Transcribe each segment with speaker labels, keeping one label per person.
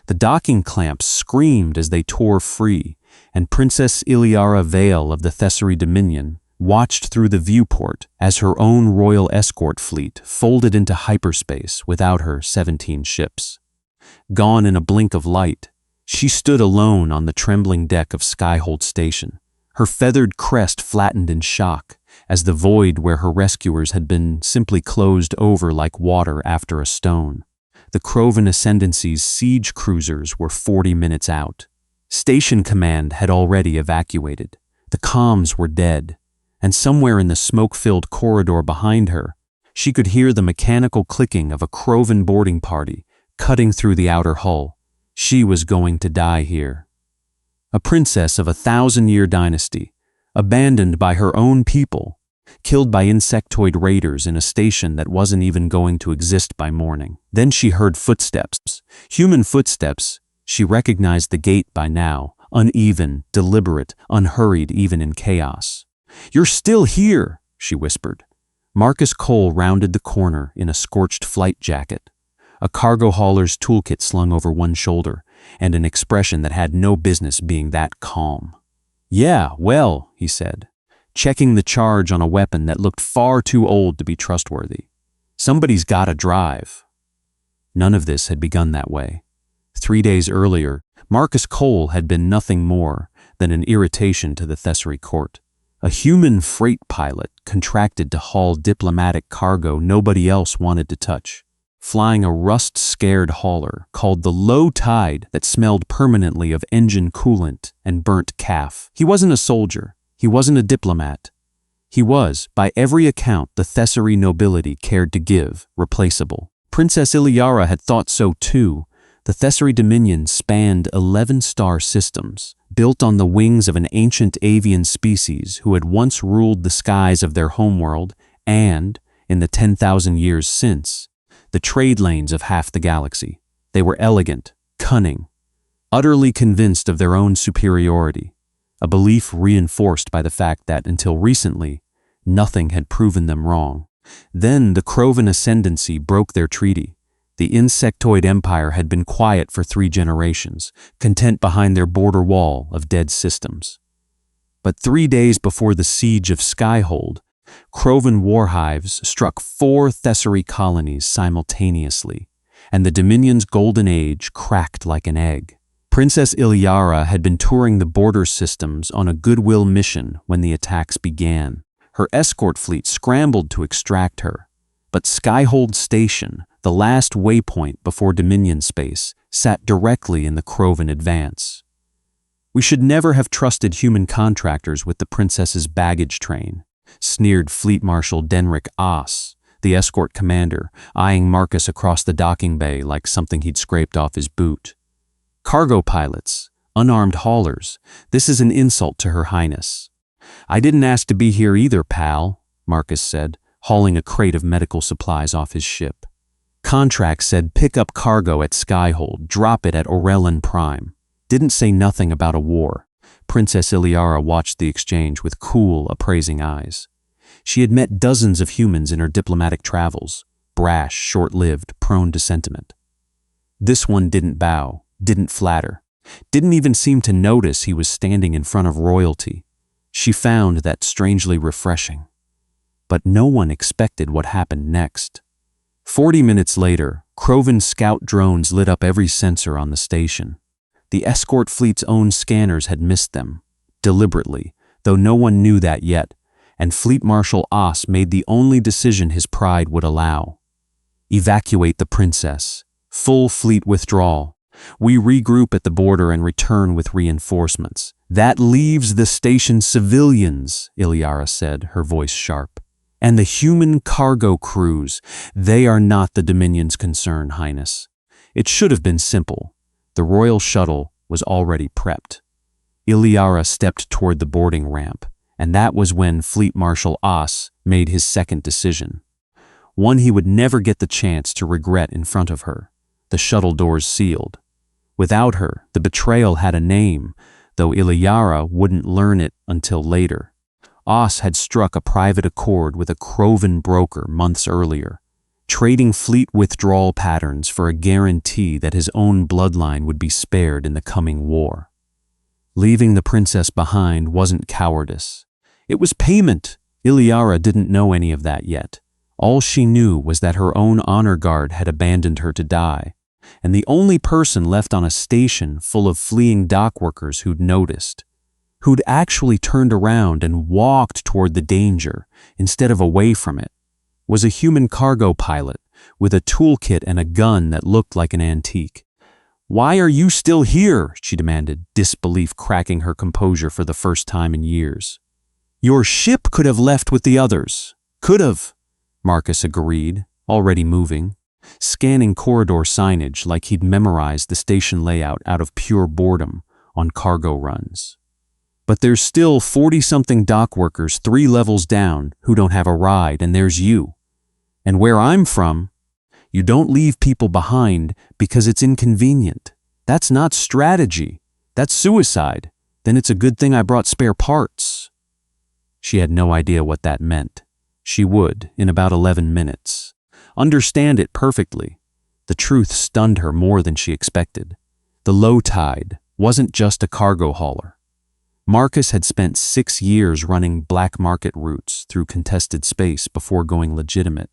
Speaker 1: The docking clamps screamed as they tore free, and Princess Ilyara Vael of the Thessary Dominion watched through the viewport as her own royal escort fleet folded into hyperspace without her 17 ships. Gone in a blink of light, she stood alone on the trembling deck of Skyhold Station, her feathered crest flattened in shock as the void where her rescuers had been simply closed over like water after a stone. The Krovan Ascendancy's siege cruisers were 40 minutes out. Station command had already evacuated. The comms were dead, and somewhere in the smoke-filled corridor behind her, she could hear the mechanical clicking of a Krovan boarding party cutting through the outer hull. She was going to die here. A princess of a 1,000-year dynasty, abandoned by her own people, killed by insectoid raiders in a station that wasn't even going to exist by morning. Then she heard footsteps. Human footsteps. She recognized the gait by now, uneven, deliberate, unhurried even in chaos. "You're still here," she whispered. Marcus Cole rounded the corner in a scorched flight jacket, a cargo hauler's toolkit slung over one shoulder, and an expression that had no business being that calm. "Yeah, well," he said, checking the charge on a weapon that looked far too old to be trustworthy. "Somebody's gotta drive." None of this had begun that way. 3 days earlier, Marcus Cole had been nothing more than an irritation to the Thessary court. A human freight pilot contracted to haul diplomatic cargo nobody else wanted to touch, flying a rust-scared hauler called the Low Tide that smelled permanently of engine coolant and burnt calf. He wasn't a soldier. He wasn't a diplomat. He was, by every account the Thessary nobility cared to give, replaceable. Princess Ilyara had thought so too. The Thessary Dominion spanned 11 star systems, built on the wings of an ancient avian species who had once ruled the skies of their homeworld and, in the 10,000 years since, the trade lanes of half the galaxy. They were elegant, cunning, utterly convinced of their own superiority, a belief reinforced by the fact that, until recently, nothing had proven them wrong. Then the Krovan Ascendancy broke their treaty. The insectoid empire had been quiet for 3 generations, content behind their border wall of dead systems. But 3 days before the siege of Skyhold, Krovan war hives struck 4 Thessary colonies simultaneously, and the Dominion's golden age cracked like an egg. Princess Ilyara had been touring the border systems on a goodwill mission when the attacks began. Her escort fleet scrambled to extract her, but Skyhold Station, the last waypoint before Dominion space, sat directly in the Krovan advance. "We should never have trusted human contractors with the princess's baggage train," sneered Fleet Marshal Denric Oss, the escort commander, eyeing Marcus across the docking bay like something he'd scraped off his boot. "Cargo pilots, unarmed haulers, this is an insult to Her Highness." "I didn't ask to be here either, pal," Marcus said, hauling a crate of medical supplies off his ship. "Contract said pick up cargo at Skyhold, drop it at Orellan Prime. Didn't say nothing about a war." Princess Ilyara watched the exchange with cool, appraising eyes. She had met dozens of humans in her diplomatic travels, brash, short-lived, prone to sentiment. This one didn't bow, didn't flatter, didn't even seem to notice he was standing in front of royalty. She found that strangely refreshing. But no one expected what happened next. 40 minutes later, Krovan scout drones lit up every sensor on the station. The escort fleet's own scanners had missed them, deliberately, though no one knew that yet, and Fleet Marshal Oss made the only decision his pride would allow. "Evacuate the princess. Full fleet withdrawal. We regroup at the border and return with reinforcements." "That leaves the station civilians," Ilyara said, her voice sharp. "And the human cargo crews. They are not the Dominion's concern, Highness." It should have been simple. The royal shuttle was already prepped. Ilyara stepped toward the boarding ramp, and that was when Fleet Marshal Oss made his second decision. One he would never get the chance to regret in front of her. The shuttle doors sealed. Without her, the betrayal had a name, though Ilyara wouldn't learn it until later. Oss had struck a private accord with a Krovan broker months earlier. trading fleet withdrawal patterns for a guarantee that his own bloodline would be spared in the coming war. Leaving the princess behind wasn't cowardice. It was payment. Ilyara didn't know any of that yet. All she knew was that her own honor guard had abandoned her to die, and the only person left on a station full of fleeing dock workers who'd noticed, who'd actually turned around and walked toward the danger instead of away from it, was a human cargo pilot with a toolkit and a gun that looked like an antique. "Why are you still here?" she demanded, disbelief cracking her composure for the first time in years. "Your ship could have left with the others. Could have," Marcus agreed, already moving, scanning corridor signage like he'd memorized the station layout out of pure boredom on cargo runs. "But there's still 40-something dock workers 3 levels down who don't have a ride, and there's you. And where I'm from, you don't leave people behind because it's inconvenient. That's not strategy. That's suicide. Then it's a good thing I brought spare parts." She had no idea what that meant. She would, in about 11 minutes, understand it perfectly. The truth stunned her more than she expected. The low tide wasn't just a cargo hauler. Marcus had spent 6 years running black market routes through contested space before going legitimate,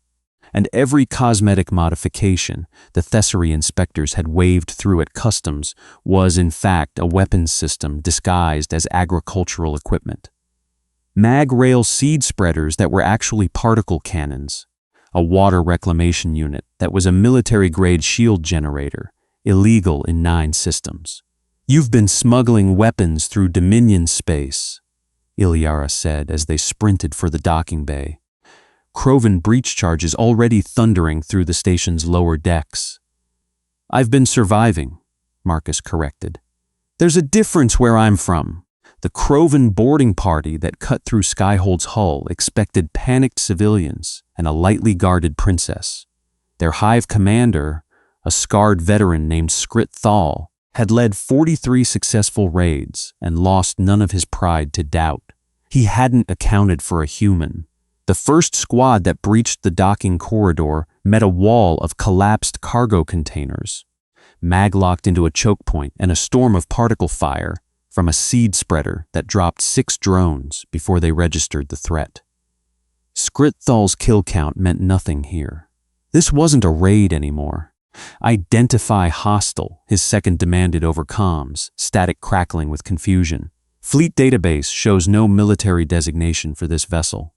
Speaker 1: and every cosmetic modification the Thessaly inspectors had waved through at customs was in fact a weapons system disguised as agricultural equipment. Mag rail seed spreaders that were actually particle cannons, a water reclamation unit that was a military-grade shield generator, illegal in 9 systems. "You've been smuggling weapons through Dominion space," Ilyara said as they sprinted for the docking bay. Krovan breach charges already thundering through the station's lower decks. "I've been surviving," Marcus corrected. "There's a difference where I'm from. The Krovan boarding party that cut through Skyhold's hull expected panicked civilians and a lightly guarded princess. Their hive commander, a scarred veteran named Thal, had led 43 successful raids and lost none of his pride to doubt. He hadn't accounted for a human. The first squad that breached the docking corridor met a wall of collapsed cargo containers, maglocked into a choke point and a storm of particle fire from a seed spreader that dropped 6 drones before they registered the threat. Thal's kill count meant nothing here. This wasn't a raid anymore. "Identify hostile," his second demanded over comms, static crackling with confusion. "Fleet database shows no military designation for this vessel."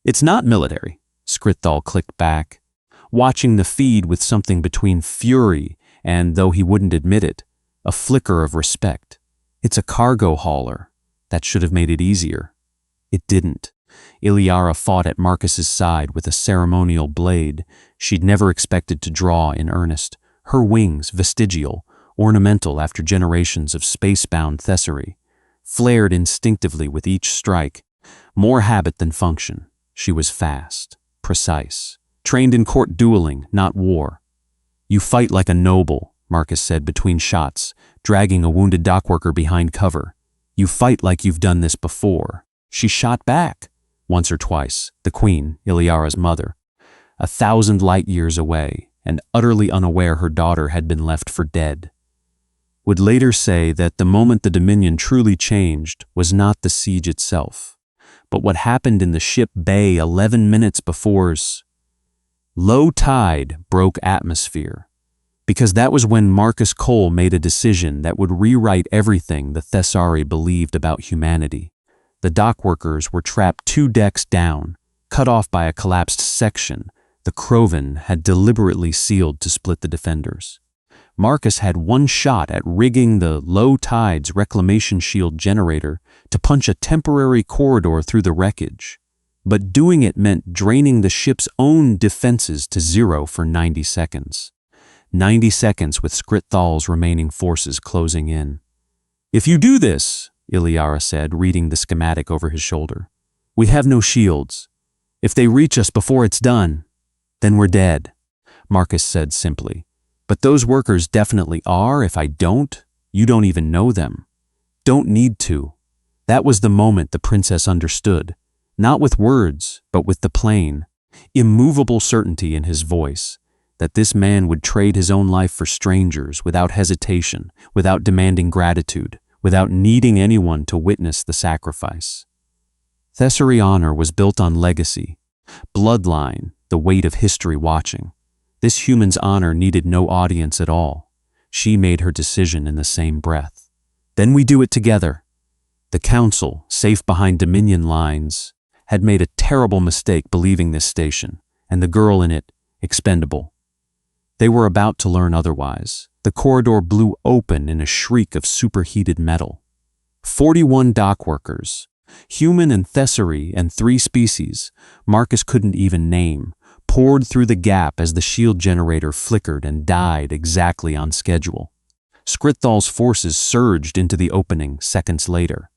Speaker 1: "It's not military," Thal clicked back, watching the feed with something between fury and, though he wouldn't admit it, a flicker of respect. "It's a cargo hauler. That should have made it easier." It didn't. Ilyara fought at Marcus's side with a ceremonial blade she'd never expected to draw in earnest, her wings vestigial, ornamental after generations of space-bound Thessaly, flared instinctively with each strike, more habit than function. She was fast, precise, trained in court dueling, not war. "You fight like a noble," Marcus said between shots, dragging a wounded dockworker behind cover. "You fight like you've done this before." She shot back, once or twice, the queen, Ilyara's mother, 1,000 light years away, and utterly unaware her daughter had been left for dead. Would later say that the moment the Dominion truly changed was not the siege itself, but what happened in the ship bay 11 minutes before's. Low tide broke atmosphere, because that was when Marcus Cole made a decision that would rewrite everything the Thessaly believed about humanity. The dockworkers were trapped 2 decks down, cut off by a collapsed section the Krovan had deliberately sealed to split the defenders. Marcus had one shot at rigging the low tide's reclamation shield generator to punch a temporary corridor through the wreckage, but doing it meant draining the ship's own defenses to 0 for 90 seconds. 90 seconds with Thal's remaining forces closing in. "If you do this," Ilyara said, reading the schematic over his shoulder, "we have no shields. If they reach us before it's done, then we're dead," Marcus said simply. "But those workers definitely are. If I don't, you don't even know them. Don't need to." That was the moment the princess understood, not with words, but with the plane. immovable certainty in his voice, that this man would trade his own life for strangers without hesitation, without demanding gratitude, without needing anyone to witness the sacrifice. Thessary honor was built on legacy, bloodline, the weight of history watching. This human's honor needed no audience at all. She made her decision in the same breath. Then we do it together. The council, safe behind Dominion lines, had made a terrible mistake believing this station, and the girl in it, expendable. They were about to learn otherwise. The corridor blew open in a shriek of superheated metal. 41 dockworkers, human and Thessary and 3 species, Marcus couldn't even name, poured through the gap as the shield generator flickered and died exactly on schedule. Skrithal's forces surged into the opening seconds later,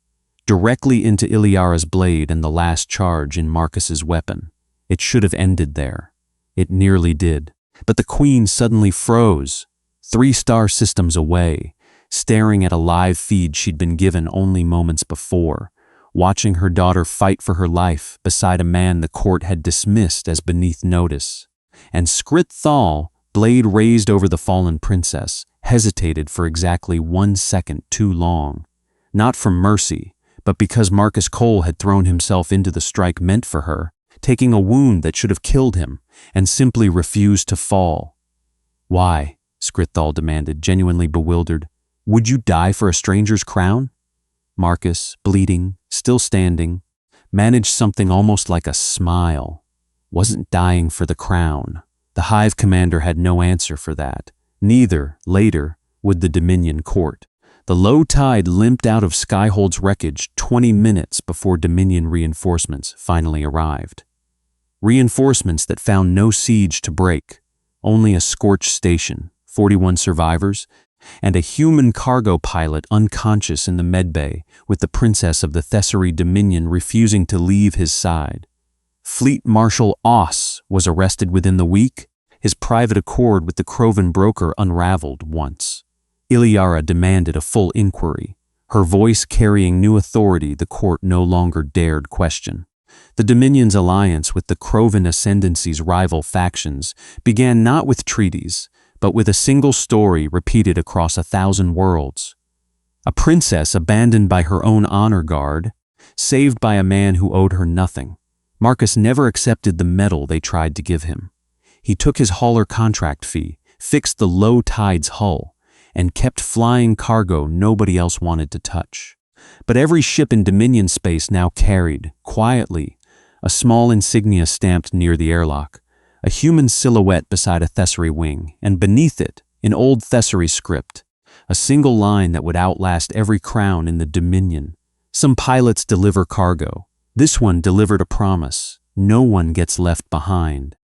Speaker 1: directly into Ilyara's blade and the last charge in Marcus's weapon. It should have ended there. It nearly did. But the Queen suddenly froze, 3 star systems away, staring at a live feed she'd been given only moments before, watching her daughter fight for her life beside a man the court had dismissed as beneath notice. And Skyhold, blade raised over the fallen princess, hesitated for exactly 1 second too long. Not from mercy, but because Marcus Cole had thrown himself into the strike meant for her, taking a wound that should have killed him, and simply refused to fall. "Why?" Skyhold demanded, genuinely bewildered. "Would you die for a stranger's crown?" Marcus, bleeding, still standing, managed something almost like a smile. Wasn't dying for the crown. The Hive commander had no answer for that. Neither, later, would the Dominion court. The low tide limped out of Skyhold's wreckage 20 minutes before Dominion reinforcements finally arrived. Reinforcements that found no siege to break, only a scorched station, 41 survivors, and a human cargo pilot unconscious in the medbay, with the princess of the Thessary Dominion refusing to leave his side. Fleet Marshal Oss was arrested within the week, his private accord with the Krovan broker unraveled once. Ilyara demanded a full inquiry, her voice carrying new authority the court no longer dared question. The Dominion's alliance with the Krovan Ascendancy's rival factions began not with treaties, but with a single story repeated across 1,000 worlds. A princess abandoned by her own honor guard, saved by a man who owed her nothing. Marcus never accepted the medal they tried to give him. He took his hauler contract fee, fixed the low tide's hull, and kept flying cargo nobody else wanted to touch. But every ship in Dominion space now carried, quietly, a small insignia stamped near the airlock, a human silhouette beside a Thessary wing, and beneath it, in old Thessary script, a single line that would outlast every crown in the Dominion. Some pilots deliver cargo. This one delivered a promise. No one gets left behind.